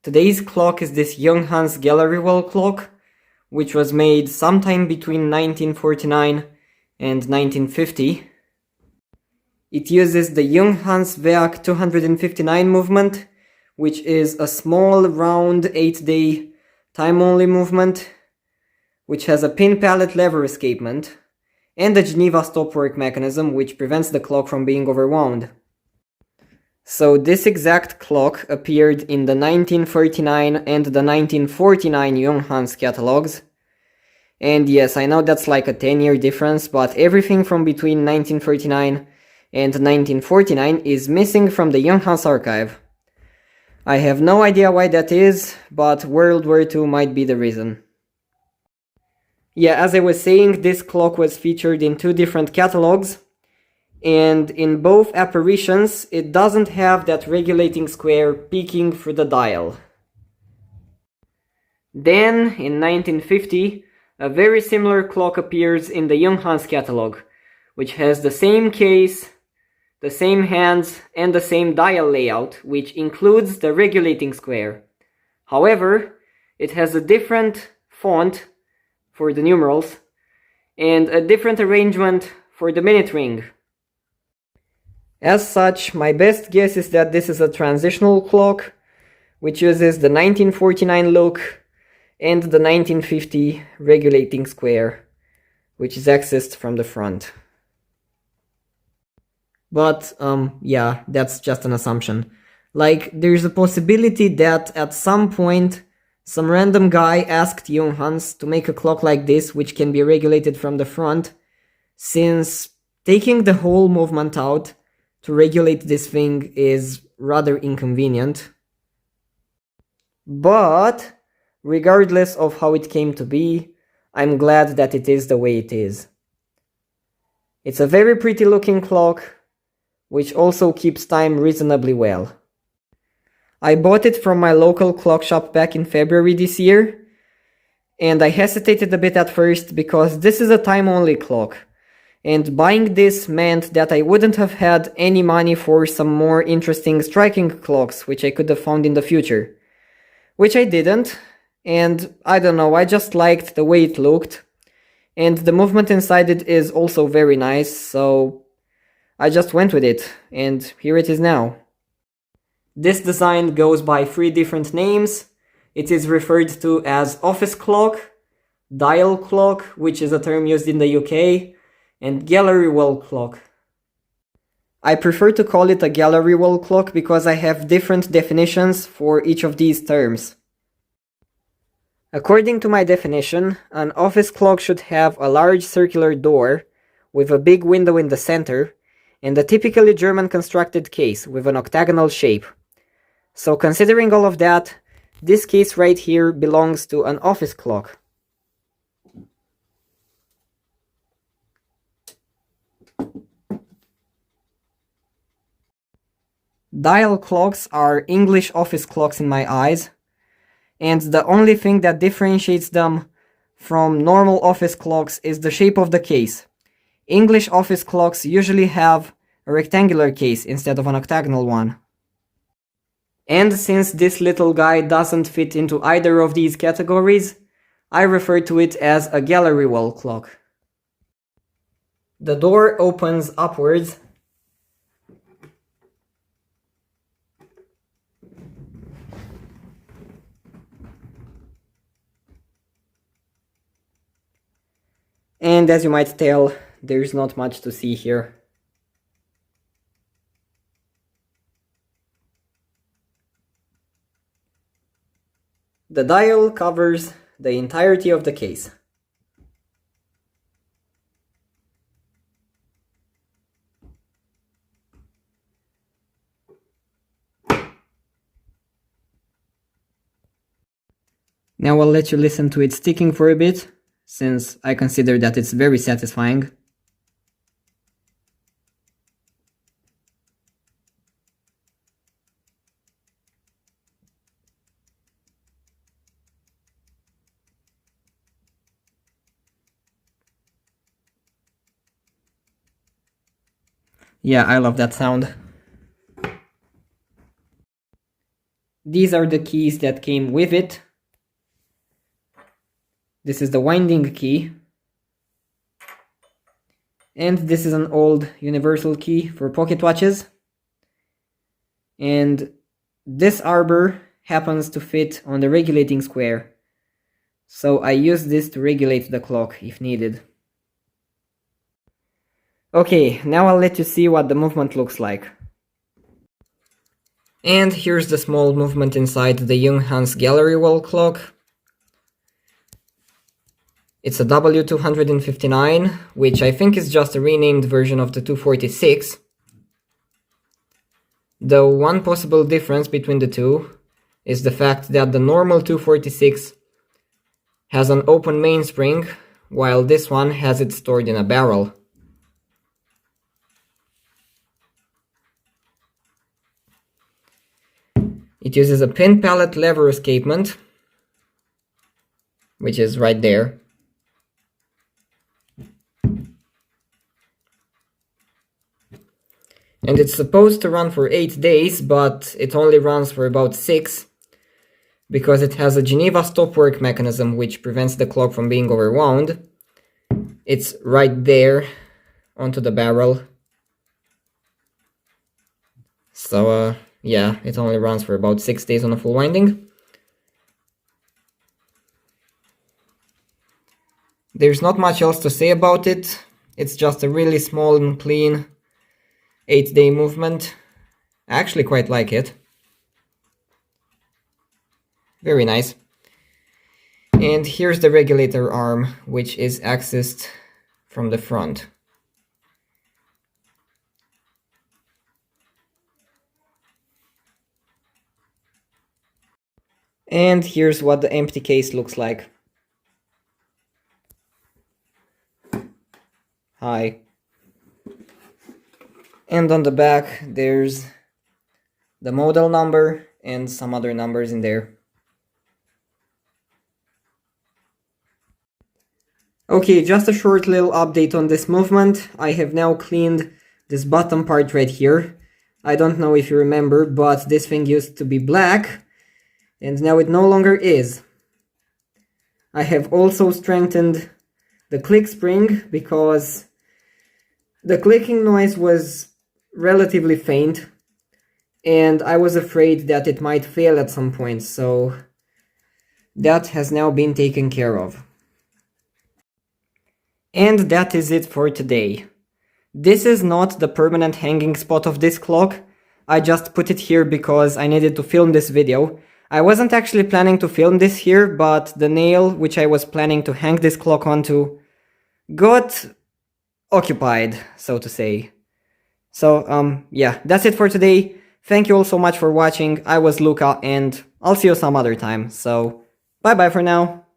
Today's clock is this Junghans gallery wall clock, which was made sometime between 1949 and 1950. It uses the Junghans Werk 259 movement, which is a small, round, 8-day time-only movement, which has a pin pallet lever escapement, and a Geneva stopwork mechanism, which prevents the clock from being overwound. So this exact clock appeared in the 1939 and the 1949 Junghans catalogs. And yes, I know that's like a 10-year difference, but everything from between 1939 and 1949 is missing from the Junghans archive. I have no idea why that is, but World War II might be the reason. Yeah, as I was saying, this clock was featured in 2 different catalogs, and in both apparitions, it doesn't have that regulating square peeking through the dial. Then, in 1950, a very similar clock appears in the Junghans catalog, which has the same case, the same hands, and the same dial layout, which includes the regulating square. However, it has a different font for the numerals, and a different arrangement for the minute ring. As such, my best guess is that this is a transitional clock, which uses the 1949 look and the 1950 regulating square, which is accessed from the front. But, yeah, that's just an assumption. Like, there's a possibility that at some point, some random guy asked Junghans to make a clock like this, which can be regulated from the front, since taking the whole movement out to regulate this thing is rather inconvenient. But, regardless of how it came to be, I'm glad that it is the way it is. It's a very pretty looking clock, which also keeps time reasonably well. I bought it from my local clock shop back in February this year, and I hesitated a bit at first because this is a time-only clock, and buying this meant that I wouldn't have had any money for some more interesting striking clocks which I could have found in the future. Which I didn't, and I don't know, I just liked the way it looked, and the movement inside it is also very nice, so I just went with it, and here it is now. This design goes by 3 different names. It is referred to as office clock, dial clock, which is a term used in the UK, and gallery wall clock. I prefer to call it a gallery wall clock because I have different definitions for each of these terms. According to my definition, an office clock should have a large circular door with a big window in the center and a typically German constructed case with an octagonal shape. So considering all of that, this case right here belongs to an office clock. Dial clocks are English office clocks in my eyes, and the only thing that differentiates them from normal office clocks is the shape of the case. English office clocks usually have a rectangular case instead of an octagonal one. And since this little guy doesn't fit into either of these categories, I refer to it as a gallery wall clock. The door opens upwards, and as you might tell, there's not much to see here. The dial covers the entirety of the case. Now I'll let you listen to it ticking for a bit, since I consider that it's very satisfying. Yeah, I love that sound. These are the keys that came with it. This is the winding key. And this is an old universal key for pocket watches. And this arbor happens to fit on the regulating square. So I use this to regulate the clock if needed. Okay, now I'll let you see what the movement looks like. And here's the small movement inside the Junghans gallery wall clock. It's a W259, which I think is just a renamed version of the 246. Though one possible difference between the two is the fact that the normal 246 has an open mainspring, while this one has it stored in a barrel. It uses a pin pallet lever escapement, which is right there. And it's supposed to run for 8 days, but it only runs for about 6, because it has a Geneva stopwork mechanism which prevents the clock from being overwound. It's right there onto the barrel. So yeah, it only runs for about 6 days on a full winding. There's not much else to say about it. It's just a really small and clean 8-day movement. I actually quite like it. Very nice. And here's the regulator arm, which is accessed from the front. And here's what the empty case looks like. Hi. And on the back there's the model number and some other numbers in there. Okay, just a short little update on this movement. I have now cleaned this bottom part right here. I don't know if you remember, but this thing used to be black, and now it no longer is. I have also strengthened the click spring because the clicking noise was relatively faint, and I was afraid that it might fail at some point, so that has now been taken care of. And that is it for today. This is not the permanent hanging spot of this clock. I just put it here because I needed to film this video. I wasn't actually planning to film this here, but the nail which I was planning to hang this clock onto got occupied, so to say. So, yeah, that's it for today. Thank you all so much for watching. I was Luca, and I'll see you some other time. So, bye bye for now.